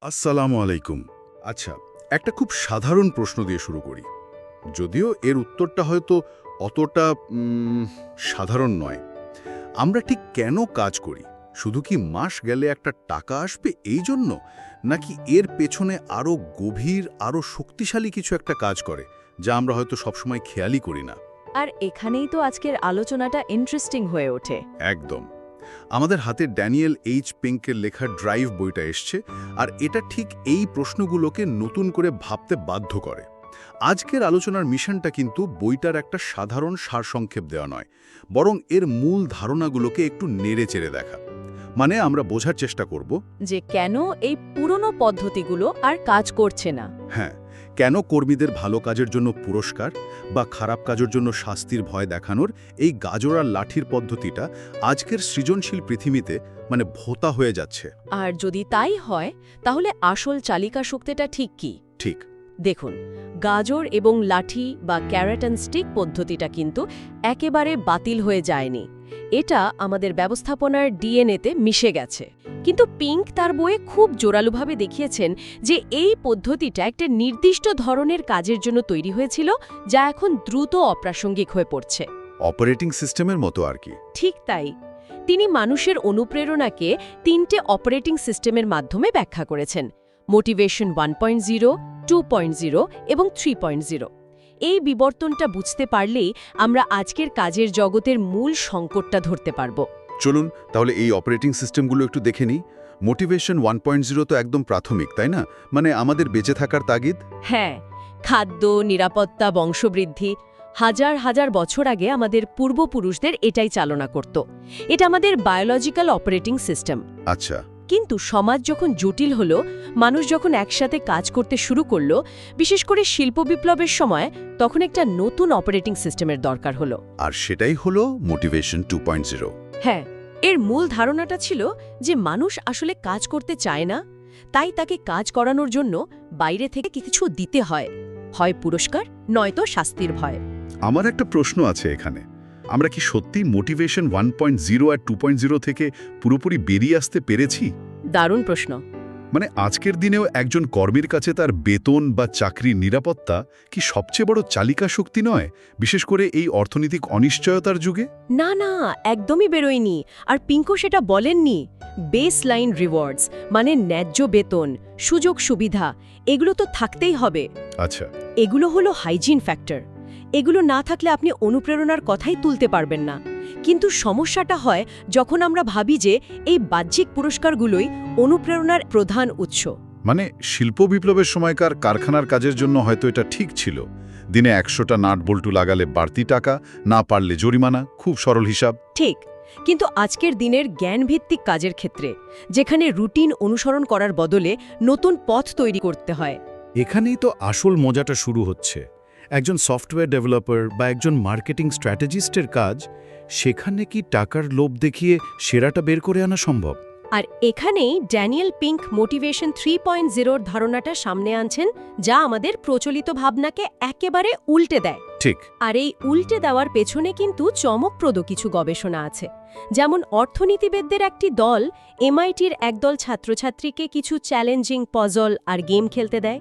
আসসালামু আলাইকুম। আচ্ছা, একটা খুব সাধারণ প্রশ্ন দিয়ে শুরু করি। যদিও এর উত্তরটা হয়তো অতটা সাধারণ নয়। আমরা ঠিক কেন কাজ করি? শুধু কি মাস গেলে একটা টাকা আসবে এই জন্য? নাকি এর পেছনে আরও গভীর, আরও শক্তিশালী কিছু একটা কাজ করে, যা আমরা হয়তো সবসময় খেয়ালই করি না? আর এখানেই তো আজকের আলোচনাটা ইন্টারেস্টিং হয়ে ওঠে। একদম। আমাদের হাতে ড্যানিয়েল এইচ পিঙ্কের লেখা ড্রাইভ বইটা এসছে, আর এটা ঠিক এই প্রশ্নগুলোকে নতুন করে ভাবতে বাধ্য করে। আজকের আলোচনার মিশনটা কিন্তু বইটার একটা সাধারণ সারসংক্ষেপ দেওয়া নয়, বরং এর মূল ধারণাগুলোকে একটু নেড়ে চেড়ে দেখা। মানে আমরা বোঝার চেষ্টা করব যে কেন এই পুরনো পদ্ধতিগুলো আর কাজ করছে না। হ্যাঁ, কেন কর্মীদের ভালো কাজের জন্য পুরস্কার বা খারাপ কাজের জন্য শাস্তির ভয় দেখানোর এই গাজর আর লাঠির পদ্ধতিটা আজকের সৃজনশীল পৃথিবীতে ভোতা হয়ে যাচ্ছে। আর যদি তাই হয়, তাহলে আসল চালিকা শক্তিটা ঠিক কি? ঠিক। দেখুন, গাজর এবং লাঠি বা ক্যারট অ্যান্ড স্টিক পদ্ধতিটা কিন্তু একেবারে বাতিল হয়ে যায়নি। এটা আমাদের ব্যবস্থাপনার ডিএনএতে মিশে গেছে। কিন্তু পিঙ্ক তার বইয়ে খুব জোরালোভাবে দেখিয়েছেন যে এই পদ্ধতিটা একটা নির্দিষ্ট ধরনের কাজের জন্য তৈরি হয়েছিল, যা এখন দ্রুত অপ্রাসঙ্গিক হয়ে পড়ছে। অপারেটিং সিস্টেমের মতো আর কি। ঠিক তাই। তিনি মানুষের অনুপ্রেরণাকে 3টে অপারেটিং সিস্টেমের মাধ্যমে ব্যাখ্যা করেছেন: মোটিভেশন 1.0, 2.0 এবং 3.0। এই বিবর্তনটা বুঝতে পারলেই আমরা আজকের কাজের জগতের মূল সংকটটা ধরতে পারব। চলুন তাহলে এই অপারেটিং সিস্টেমগুলো একটু দেখে নিই। মোটিভেশন 1.0 তো একদম প্রাথমিক, তাই না? আমাদের বেঁচে থাকার তাগিদ। হ্যাঁ, খাদ্য, নিরাপত্তা, বংশবৃদ্ধি হাজার হাজার বছর আগে আমাদের পূর্বপুরুষদের এটাই চালনা করত। এটা আমাদের বায়োলজিক্যাল অপারেটিং সিস্টেম। আচ্ছা। কিন্তু সমাজ যখন জটিল হলো, মানুষ যখন একসাথে কাজ করতে শুরু করলো, বিশেষ করে শিল্প বিপ্লবের সময়, তখন একটা নতুন অপারেটিং সিস্টেমের দরকার হলো। আর সেটাই হলো মোটিভেশন 2.0। হ্যাঁ, এর মূল ধারণাটা ছিল যে মানুষ আসলে কাজ করতে চায় না, তাই তাকে কাজ করানোর জন্য বাইরে থেকে কিছু দিতে হয়, হয় পুরস্কার, নয়তো শাস্তির ভয়। আমার একটা প্রশ্ন আছে এখানে। আমরা কি সত্যি মোটিভেশন 1.0 আর 2.0 থেকে পুরোপুরি বেরিয়ে আসতে পেরেছি? দারুণ প্রশ্ন। আজকের দিনেও একজন কর্মীর কাছে তার বেতন বা চাকরির নিরাপত্তা কি সবচেয়ে বড় চালিকা শক্তি নয়, বিশেষ করে এই অর্থনৈতিক অনিশ্চয়তার যুগে? না না, একদমই বেরোয়নি। আর পিঙ্কো সেটা বলেননি। বেস লাইন রিওয়ার্ডস, মানে ন্যায্য বেতন, সুযোগ সুবিধা, এগুলো তো থাকতেই হবে। আচ্ছা। এগুলো হলো হাইজিন ফ্যাক্টর। এগুলো না থাকলে আপনি অনুপ্রেরণার কথাই তুলতে পারবেন না। কিন্তু সমস্যাটা হয় যখন আমরা ভাবি যে এই বাহ্যিক পুরস্কারগুলোই অনুপ্রেরণার প্রধান উৎস। শিল্প বিপ্লবের সময়কার কারখানার কাজের জন্য হয়তো এটা ঠিক ছিল। দিনে 100টা নাট বল্টু লাগালে বাড়তি টাকা, না পারলে জরিমানা, খুব সরল হিসাব। ঠিক। কিন্তু আজকের দিনের জ্ঞানভিত্তিক কাজের ক্ষেত্রে, যেখানে রুটিন অনুসরণ করার বদলে নতুন পথ তৈরি করতে হয়, এখানেই তো আসল মজাটা শুরু হচ্ছে। একজন সফটওয়্যার ডেভেলপার বা একজন মার্কেটিং স্ট্র্যাটেজিস্টের কাজ, সেখানে কি টাকার লোভ দেখিয়ে সেরাটা বের করে আনা সম্ভব? আর এখানেই ড্যানিয়েল পিঙ্ক মোটিভেশন 3.0-র ধারণাটা সামনে আনছেন, যা আমাদের প্রচলিত ভাবনাকে একেবারে উল্টে দেয়। ঠিক। আর এই উল্টে দেওয়ার পেছনে কিন্তু চমকপ্রদ কিছু গবেষণা আছে। যেমন অর্থনীতিবিদদের একটি দল এমআইটির একদল ছাত্রছাত্রীকে কিছু চ্যালেঞ্জিং পজল আর গেম খেলতে দেয়।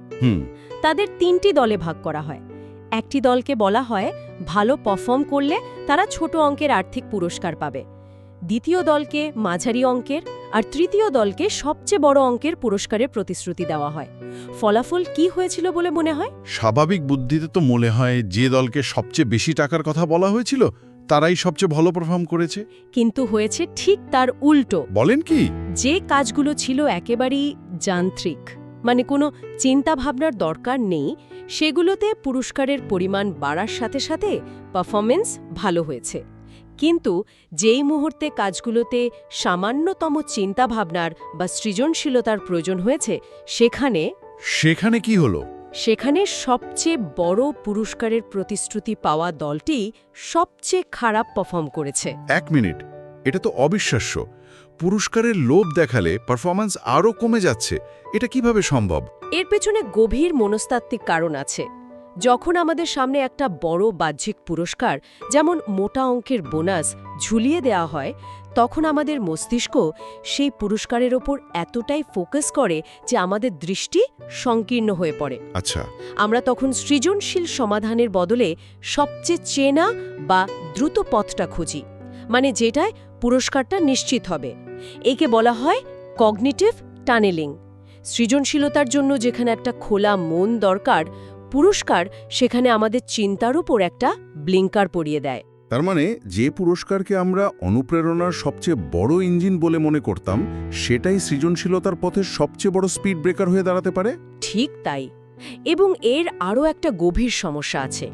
তাদের 3টি দলে ভাগ করা হয়। একটি দলকে বলা হয় ভালো পারফর্ম করলে তারা ছোট অঙ্কের আর্থিক পুরস্কার পাবে, দ্বিতীয় দলকে মাঝারি অঙ্কের, আর তৃতীয় দলকে সবচেয়ে বড় অঙ্কের পুরস্কারের প্রতিশ্রুতি দেওয়া হয়। ফলাফল কি হয়েছিল বলে মনে হয়? স্বাভাবিক বুদ্ধিতে তো মনে হয় যে দলকে সবচেয়ে বেশি টাকার কথা বলা হয়েছিল তারাই সবচেয়ে ভালো পারফর্ম করেছে। কিন্তু হয়েছে ঠিক তার উল্টো। বলেন কি? যে কাজগুলো ছিল একেবারেই যান্ত্রিক, মানে কোনো চিন্তা ভাবনার দরকার নেই, সেগুলোতে পুরস্কারের পরিমাণ বাড়ার সাথে সাথে পারফরমেন্স ভালো হয়েছে। কিন্তু যেই মুহূর্তে কাজগুলোতে সামান্যতম চিন্তাভাবনার বা সৃজনশীলতার প্রয়োজন হয়েছে, সেখানে কি হলো? সেখানে সবচেয়ে বড় পুরস্কারের প্রতিশ্রুতি পাওয়া দলটি সবচেয়ে খারাপ পারফর্ম করেছে। 1 মিনিট, এটা তো অবিশ্বাস্য। পুরস্কারের লোভ দেখালে পারফরম্যান্স আরও কমে যাচ্ছে, এটা কিভাবে সম্ভব? এর পেছনে গভীর মনস্তাত্ত্বিক কারণ আছে। যখন আমাদের সামনে একটা বড় বাহ্যিক পুরস্কার যেমন মোটা অঙ্কের বোনাস ঝুলিয়ে দেওয়া হয়, তখন আমাদের মস্তিষ্ক সেই পুরস্কারের ওপর এতটাই ফোকাস করে যে আমাদের দৃষ্টি সংকীর্ণ হয়ে পড়ে। আচ্ছা, আমরা তখন সৃজনশীল সমাধানের বদলে সবচেয়ে চেনা বা দ্রুত পথটা খুঁজি, মানে যেটায় পুরস্কারটা নিশ্চিত হবে। একে বলা হয় কগনিটিভ টানেলিং। সৃজনশীলতার জন্য যেখানে একটা খোলা মন দরকার, পুরস্কার সেখানে আমাদের চিন্তার উপর একটা ব্লিঙ্কার পরিয়ে দেয়। তার মানে যে পুরস্কারকে আমরা অনুপ্রেরণার সবচেয়ে বড় ইঞ্জিন বলে মনে করতাম, সেটাই সৃজনশীলতার পথে সবচেয়ে বড় স্পিড ব্রেকার হয়ে দাঁড়াতে পারে। ঠিক তাই। এবং এর আরও একটা গভীর সমস্যা আছে।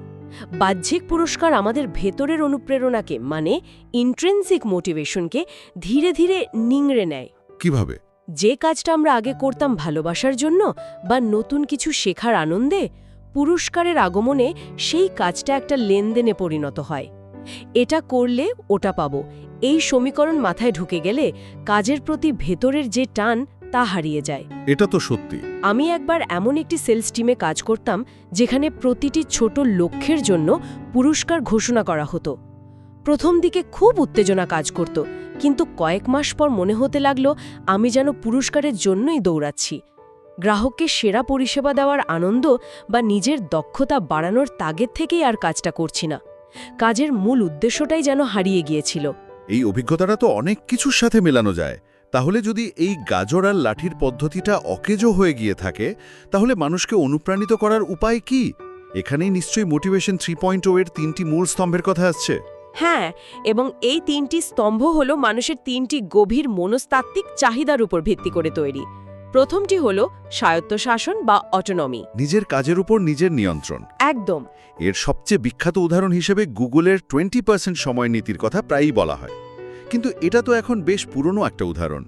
বাহ্যিক পুরস্কার আমাদের ভেতরের অনুপ্রেরণাকে, মানে ইন্ট্রিনসিক মোটিভেশনকে ধীরে ধীরে নিংড়ে নেয়। কিভাবে? যে কাজটা আমরা আগে করতাম ভালোবাসার জন্য বা নতুন কিছু শেখার আনন্দে, পুরস্কারের আগমনে সেই কাজটা একটা লেনদেনে পরিণত হয়। এটা করলে ওটা পাবো, এই সমীকরণ মাথায় ঢুকে গেলে কাজের প্রতি ভেতরের যে টান তা হারিয়ে যায়। এটা তো সত্যি। আমি একবার এমন একটি সেলস টিমে কাজ করতাম যেখানে প্রতিটি ছোট লক্ষ্যের জন্য পুরস্কার ঘোষণা করা হতো। প্রথম দিকে খুব উত্তেজনা কাজ করত, কিন্তু কয়েক মাস পর মনে হতে লাগলো আমি যেন পুরস্কারের জন্যই দৌড়াচ্ছি। গ্রাহককে সেরা পরিষেবা দেওয়ার আনন্দ বা নিজের দক্ষতা বাড়ানোর তাগেদ থেকেই আর কাজটা করছি না। কাজের মূল উদ্দেশ্যটাই যেন হারিয়ে গিয়েছিল। এই অভিজ্ঞতাটা তো অনেক কিছুর সাথে মেলানো যায়। তাহলে যদি এই গাজর আর লাঠির পদ্ধতিটা অকেজো হয়ে গিয়ে থাকে, তাহলে মানুষকে অনুপ্রাণিত করার উপায় কি? এখানেই নিশ্চয়ই মোটিভেশন 3.0 এর 3টি মূল স্তম্ভের কথা আসছে। হ্যাঁ, এবং এই 3টি স্তম্ভ হল মানুষের 3টি গভীর মনস্তাত্ত্বিক চাহিদার উপর ভিত্তি করে তৈরি। প্রথমটি হল স্বায়ত্তশাসন বা অটোনমি, নিজের কাজের উপর নিজের নিয়ন্ত্রণ। একদম। এর সবচেয়ে বিখ্যাত উদাহরণ হিসেবে গুগলের 20% সময় নীতির কথা প্রায়ই বলা হয়। কিন্তু এটা তো এখন বেশ পুরনো একটা উদাহরণ।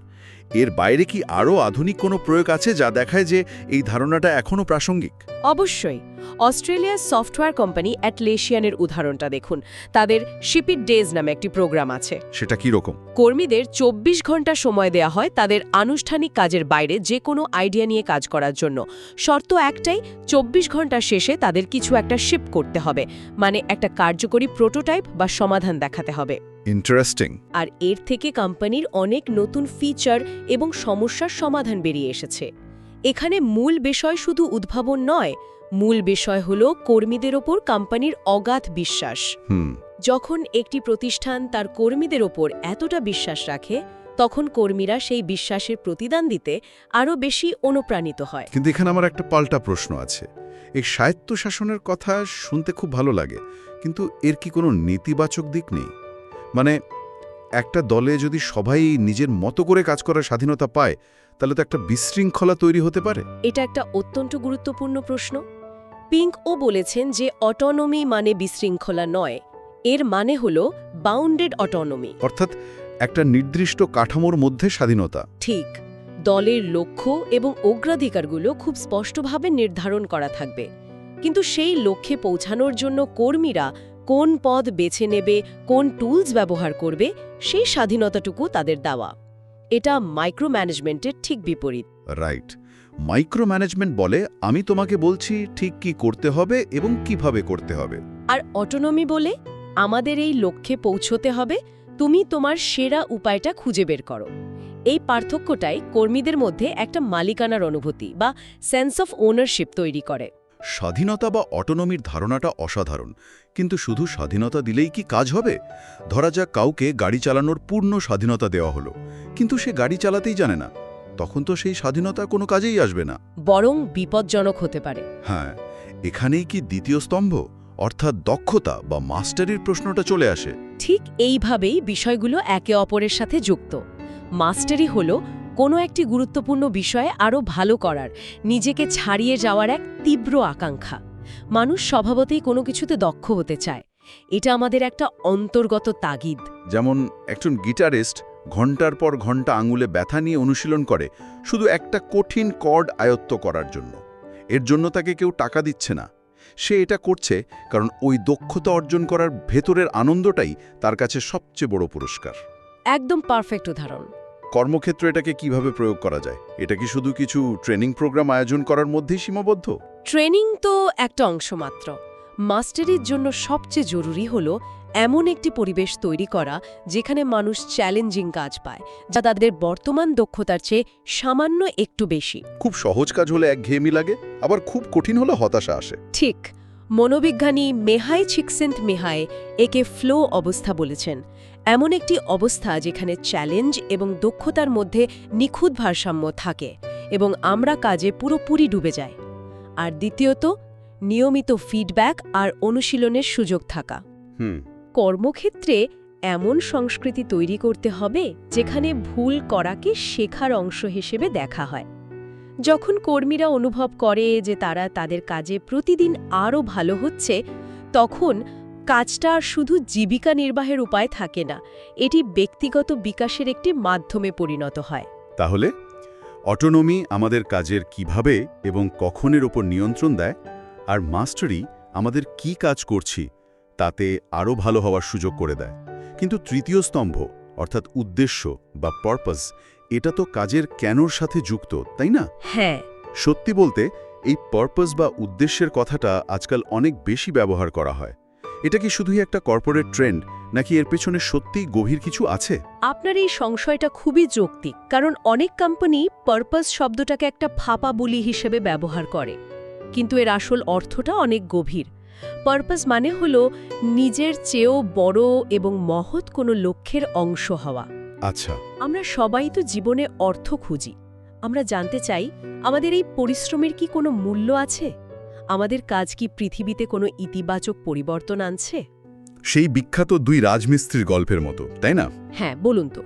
এর বাইরে কি আরও আধুনিক কোনো প্রয়োগ আছে যা দেখায় যে এই ধারণাটা এখনও প্রাসঙ্গিক? অবশ্যই। অস্ট্রেলিয়ার সফটওয়্যার কোম্পানি অ্যাটলেশিয়ানের উদাহরণটা দেখুন। তাদের শিপিট ডেজ নামে একটি প্রোগ্রাম আছে। সেটা কি রকম? কর্মীদের 24 ঘন্টা সময় দেয়া হয় তাদের আনুষ্ঠানিক কাজের বাইরে যে কোনো আইডিয়া নিয়ে কাজ করার জন্য। শর্ত একটাই, 24 ঘন্টা শেষে তাদের কিছু একটা শিপ করতে হবে, মানে একটা কার্যকরী প্রোটোটাইপ বা সমাধান দেখাতে হবে। ইন্টারেস্টিং। আর এর থেকে কোম্পানির অনেক নতুন ফিচার এবং সমস্যার সমাধান বেরিয়ে এসেছে। এখানে মূল বিষয় শুধু উদ্ভাবন নয়, মূল বিষয় হল কর্মীদের ওপর কোম্পানির অগাধ বিশ্বাস। যখন একটি প্রতিষ্ঠান তার কর্মীদের ওপর এতটা বিশ্বাস রাখে, তখন কর্মীরা সেই বিশ্বাসের প্রতিদান দিতে আরও বেশি অনুপ্রাণিত হয়। কিন্তু এখানে আমার একটা পাল্টা প্রশ্ন আছে। এই স্বায়ত্তশাসনের কথা শুনতে খুব ভালো লাগে, কিন্তু এর কি কোনো নেতিবাচক দিক নেই? মানে একটা দলে যদি সবাই নিজের মতো করে কাজ করার স্বাধীনতা পায়, তাহলে তো একটা বিশৃঙ্খলা তৈরি হতে পারে। এটা একটা অত্যন্ত গুরুত্বপূর্ণ প্রশ্ন। পিঙ্কও বলেছেন যে অটোনমি মানে বিশৃঙ্খলা নয়, এর মানে হল বাউন্ডেড অটোনমি, অর্থাৎ একটা নির্দিষ্ট কাঠামোর মধ্যে স্বাধীনতা। ঠিক। দলের লক্ষ্য এবং অগ্রাধিকারগুলো খুব স্পষ্টভাবে নির্ধারণ করা থাকবে, কিন্তু সেই লক্ষ্যে পৌঁছানোর জন্য কর্মীরা কোন পদ বেছে নেবে, কোন টুলস ব্যবহার করবে, সেই স্বাধীনতাটুকু তাদের দেওয়া। এটা মাইক্রো ম্যানেজমেন্টের ঠিক বিপরীত। রাইট। মাইক্রো ম্যানেজমেন্ট বলে আমি তোমাকে বলছি ঠিক কি করতে হবে এবং কিভাবে করতে হবে। আর অটোনমি বলে আমাদের এই লক্ষ্যে পৌঁছতে হবে, তুমি তোমার সেরা উপায়টা খুঁজে বের করো। এই পার্থক্যটাই কর্মীদের মধ্যে একটা মালিকানার অনুভূতি বা সেন্স অফ ওনারশিপ তৈরি করে। স্বাধীনতা বা অটোনমির ধারণাটা অসাধারণ, কিন্তু শুধু স্বাধীনতা দিলেই কি কাজ হবে? ধরা যাক কাউকে গাড়ি চালানোর পূর্ণ স্বাধীনতা দেওয়া হলো, কিন্তু সে গাড়ি চালাতেই জানে না, তখন তো সেই স্বাধীনতা কোনো কাজেই আসবে না, বরং বিপজ্জনক হতে পারে। হ্যাঁ, এখানেই কি দ্বিতীয় স্তম্ভ অর্থাৎ দক্ষতা বা মাস্টারির প্রশ্নটা চলে আসে। ঠিক এইভাবেই বিষয়গুলো একে অপরের সাথে যুক্ত। মাস্টারি হলো কোনো একটি গুরুত্বপূর্ণ বিষয়ে আরও ভালো করার, নিজেকে ছাড়িয়ে যাওয়ার এক তীব্র আকাঙ্ক্ষা। মানুষ স্বভাবতেই কোনো কিছুতে দক্ষ হতে চায়। এটা আমাদের একটা অন্তর্গত তাগিদ। যেমন একজন গিটারিস্ট ঘন্টার পর ঘন্টা আঙুলে ব্যথা নিয়ে অনুশীলন করে শুধু একটা কঠিন কর্ড আয়ত্ত করার জন্য। এর জন্য তাকে কেউ টাকা দিচ্ছে না, সে এটা করছে কারণ ওই দক্ষতা অর্জন করার ভেতরের আনন্দটাই তার কাছে সবচেয়ে বড় পুরস্কার। একদম পারফেক্ট উদাহরণ। কর্মক্ষেত্রে এটাকে কিভাবে প্রয়োগ করা যায়? এটা কি শুধু কিছু ট্রেনিং প্রোগ্রাম আয়োজন করার মধ্যেই সীমাবদ্ধ? ট্রেনিং তো একটা অংশ মাত্র। মাস্টারির জন্য সবচেয়ে জরুরি হলো এমন একটি পরিবেশ তৈরি করা যেখানে মানুষ চ্যালেঞ্জিং কাজ পায়, যা তাদের বর্তমান দক্ষতার চেয়ে সামান্য একটু বেশি। খুব সহজ কাজ হলে একঘেয়েমি লাগে, আবার খুব কঠিন হলে হতাশা আসে। ঠিক। মনোবিজ্ঞানী মেহাই চিকসেন্ট মেহাই একে ফ্লো অবস্থা বলেছেন। এমন একটি অবস্থা যেখানে চ্যালেঞ্জ এবং দক্ষতার মধ্যে নিখুঁত ভারসাম্য থাকে এবং আমরা কাজে পুরোপুরি ডুবে যাই। আর দ্বিতীয়ত, নিয়মিত ফিডব্যাক আর অনুশীলনের সুযোগ থাকা। কর্মক্ষেত্রে এমন সংস্কৃতি তৈরি করতে হবে যেখানে ভুল করাকে শেখার অংশ হিসেবে দেখা হয়। যখন কর্মীরা অনুভব করে যে তারা তাদের কাজে প্রতিদিন আরও ভালো হচ্ছে, তখন কাজটা আর শুধু জীবিকা নির্বাহের উপায় থাকে না, এটি ব্যক্তিগত বিকাশের একটি মাধ্যমে পরিণত হয়। তাহলে অটোনমি আমাদের কাজের কিভাবে এবং কখনের ওপর নিয়ন্ত্রণ দেয়, আর মাস্টারি আমাদের কি কাজ করছি তাতে আরও ভালো হওয়ার সুযোগ করে দেয়। কিন্তু তৃতীয় স্তম্ভ অর্থাৎ উদ্দেশ্য বা পারপাস, এটা তো কাজের কেনর সাথে যুক্ত, তাই না? হ্যাঁ। সত্যি বলতে এই পারপাস বা উদ্দেশ্যের কথাটা আজকাল অনেক বেশি ব্যবহার করা হয়। এটা কি শুধুই একটা কর্পোরেট ট্রেন্ড, নাকি এর পেছনে সত্যিই গভীর কিছু আছে? আপনার এই সংশয়টা খুবই যৌক্তিক, কারণ অনেক কোম্পানি পারপাস শব্দটাকে একটা ফাঁপা বুলি হিসেবে ব্যবহার করে, কিন্তু এর আসল অর্থটা অনেক গভীর। পারপাস মানে হলো নিজের চেয়েও বড় এবং মহৎ কোনো লক্ষ্যের অংশ হওয়া। আচ্ছা। আমরা সবাই তো জীবনে অর্থ খুঁজি। আমরা জানতে চাই, আমাদের এই পরিশ্রমের কি কোনো মূল্য আছে? আমাদের কাজ কি পৃথিবীতে কোনো ইতিবাচক পরিবর্তন আনছে? সেই বিখ্যাত দুই রাজমিস্ত্রির গল্পের মতো, তাই না? হ্যাঁ, বলুন তো।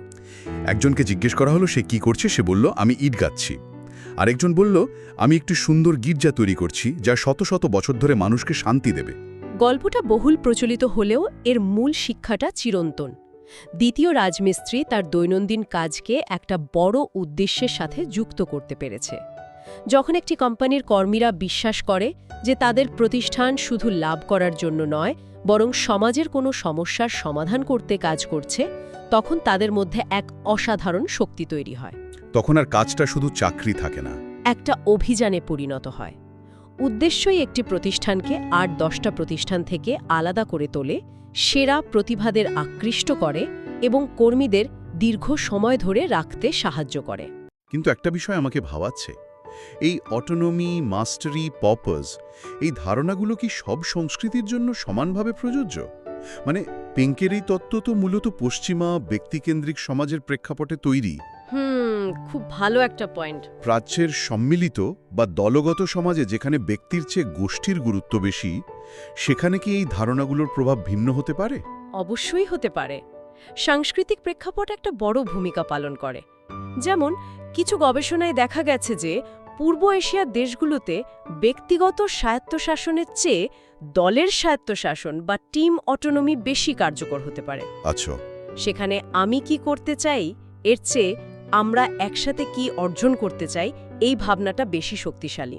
একজনকে জিজ্ঞেস করা হলো সে কি করছে, সে বলল আমি ইট গাচ্ছি। আরেকজন বলল আমি একটি সুন্দর গির্জা তৈরি করছি যা শত শত বছর ধরে মানুষকে শান্তি দেবে। গল্পটা বহুল প্রচলিত হলেও এর মূল শিক্ষাটা চিরন্তন। দ্বিতীয় রাজমিস্ত্রি তার দৈনন্দিন কাজকে একটা বড় উদ্দেশ্যের সাথে যুক্ত করতে পেরেছে। যখন একটি কোম্পানির কর্মীরা বিশ্বাস করে যে তাদের প্রতিষ্ঠান শুধু লাভ করার জন্য নয়, বরং সমাজের কোনো সমস্যার সমাধান করতে কাজ করছে, তখন তাদের মধ্যে এক অসাধারণ শক্তি তৈরি হয়। তখন আর কাজটা শুধু চাকরি থাকে না, একটা অভিযানে পরিণত হয়। উদ্দেশ্যই একটি প্রতিষ্ঠানকে ৮-১০টা প্রতিষ্ঠান থেকে আলাদা করে তোলে, সেরা প্রতিভাদের আকৃষ্ট করে এবং কর্মীদের দীর্ঘ সময় ধরে রাখতে সাহায্য করে। কিন্তু একটা বিষয় আমাকে ভাবাচ্ছে, এই অটোনমি, মাস্টারি, পারপাস, এই ধারণাগুলো কি সব সংস্কৃতির জন্য সমানভাবে প্রযোজ্য? মানে পিঙ্কের এই তত্ত্ব তো মূলত পশ্চিমা ব্যক্তিকেন্দ্রিক সমাজের প্রেক্ষাপটে তৈরি। খুব ভালো একটা পয়েন্ট। প্রাচ্যের সম্মিলিত বা দলগত সমাজে যেখানে ব্যক্তির চেয়ে গোষ্ঠীর গুরুত্ব বেশি, সেখানে কি এই ধারণাগুলোর প্রভাব ভিন্ন হতে পারে? অবশ্যই হতে পারে। সাংস্কৃতিক প্রেক্ষাপট একটা বড় ভূমিকা পালন করে। যেমন কিছু গবেষণায় দেখা গেছে যে পূর্ব এশিয়ার দেশগুলোতে ব্যক্তিগত স্বায়ত্তশাসনের চেয়ে দলের স্বায়ত্তশাসন বা টিম অটোনমি বেশি কার্যকর হতে পারে। আচ্ছা। সেখানে আমি কি করতে চাই এর চেয়ে আমরা একসাথে কি অর্জন করতে চাই, এই ভাবনাটা বেশি শক্তিশালী।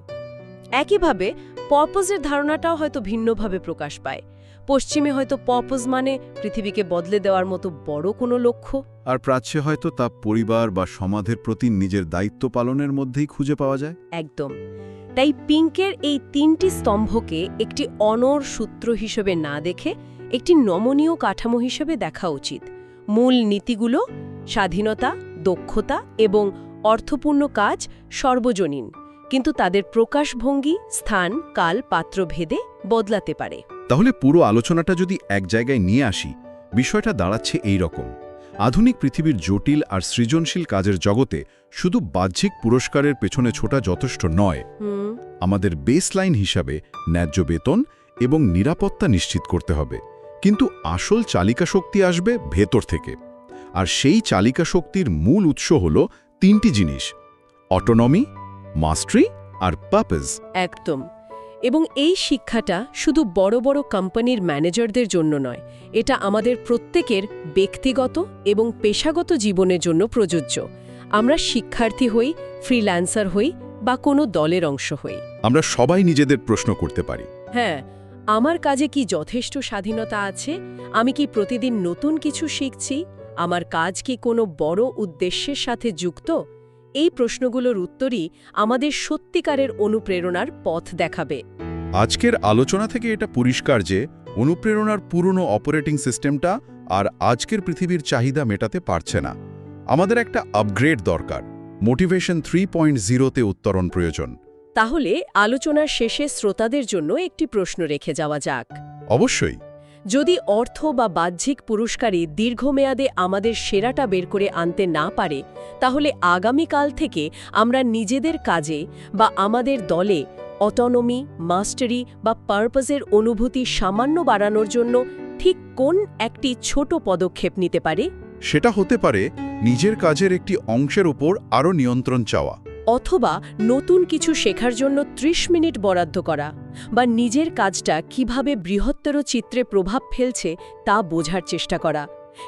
একইভাবে পারপাসের ধারণাটাও হয়তো ভিন্নভাবে প্রকাশ পায়। পশ্চিমে হয়তো পারপাস মানে পৃথিবীকে বদলে দেওয়ার মতো বড় কোনো লক্ষ্য, আর প্রাচ্যে হয়তো তা পরিবার বা সমাজের প্রতি নিজের দায়িত্ব পালনের মধ্যেই খুঁজে পাওয়া যায়। একদম। তাই পিঙ্কের এই ৩টি স্তম্ভকে একটি অনর সূত্র হিসেবে না দেখে একটি নমনীয় কাঠামো হিসেবে দেখা উচিত। মূল নীতিগুলো স্বাধীনতা, দক্ষতা এবং অর্থপূর্ণ কাজ সর্বজনীন, কিন্তু তাদের প্রকাশভঙ্গি স্থান, কাল, পাত্র ভেদে বদলাতে পারে। তাহলে পুরো আলোচনাটা যদি এক জায়গায় নিয়ে আসি, বিষয়টা দাঁড়াচ্ছে এই রকম: আধুনিক পৃথিবীর জটিল আর সৃজনশীল কাজের জগতে শুধু বাহ্যিক পুরস্কারের পেছনে ছোটা যথেষ্ট নয়। আমাদের বেসলাইন হিসাবে ন্যায্য বেতন এবং নিরাপত্তা নিশ্চিত করতে হবে। কিন্তু আসল চালিকা শক্তি আসবে ভেতর থেকে, আর সেই চালিকা শক্তির মূল উৎস হল ৩টি জিনিস: অটোনমি, মাস্টারি আর পারপাস। একদম। এবং এই শিক্ষাটা শুধু বড় বড় কোম্পানির ম্যানেজারদের জন্য নয়, এটা আমাদের প্রত্যেকের ব্যক্তিগত এবং পেশাগত জীবনের জন্য প্রযোজ্য। আমরা শিক্ষার্থী হই, ফ্রিল্যান্সার হই বা কোনো দলের অংশ হই, আমরা সবাই নিজেদের প্রশ্ন করতে পারি, হ্যাঁ, আমার কাজে কি যথেষ্ট স্বাধীনতা আছে? আমি কি প্রতিদিন নতুন কিছু শিখছি? আমার কাজ কি কোনো বড় উদ্দেশ্যের সাথে যুক্ত? এই প্রশ্নগুলোর উত্তরই আমাদের সত্যিকারের অনুপ্রেরণার পথ দেখাবে। আজকের আলোচনা থেকে এটা পরিষ্কার যে অনুপ্রেরণার পুরনো অপারেটিং সিস্টেমটা আর আজকের পৃথিবীর চাহিদা মেটাতে পারছে না। আমাদের একটা আপগ্রেড দরকার, মোটিভেশন 3.0-তে উত্তরণ প্রয়োজন। তাহলে আলোচনার শেষে শ্রোতাদের জন্য একটি প্রশ্ন রেখে যাওয়া যাক। অবশ্যই। যদি অর্থ বা বাহ্যিক পুরস্কারই দীর্ঘমেয়াদে আমাদের সেরাটা বের করে আনতে না পারে, তাহলে আগামীকাল থেকে আমরা নিজেদের কাজে বা আমাদের দলে অটোনমি, মাস্টারি বা পারপাসের অনুভূতি সামান্য বাড়ানোর জন্য ঠিক কোন একটি ছোট পদক্ষেপ নিতে পারে? সেটা হতে পারে নিজের কাজের একটি অংশের উপর আরও নিয়ন্ত্রণ চাওয়া, অথবা নতুন কিছু শেখার জন্য ৩০ মিনিট বরাদ্দ করা, বা নিজের কাজটা কিভাবে বৃহত্তর চিত্রে প্রভাব ফেলছে তা বোঝার চেষ্টা করা।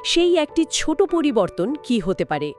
সেই একটি ছোট পরিবর্তন কি হতে পারে?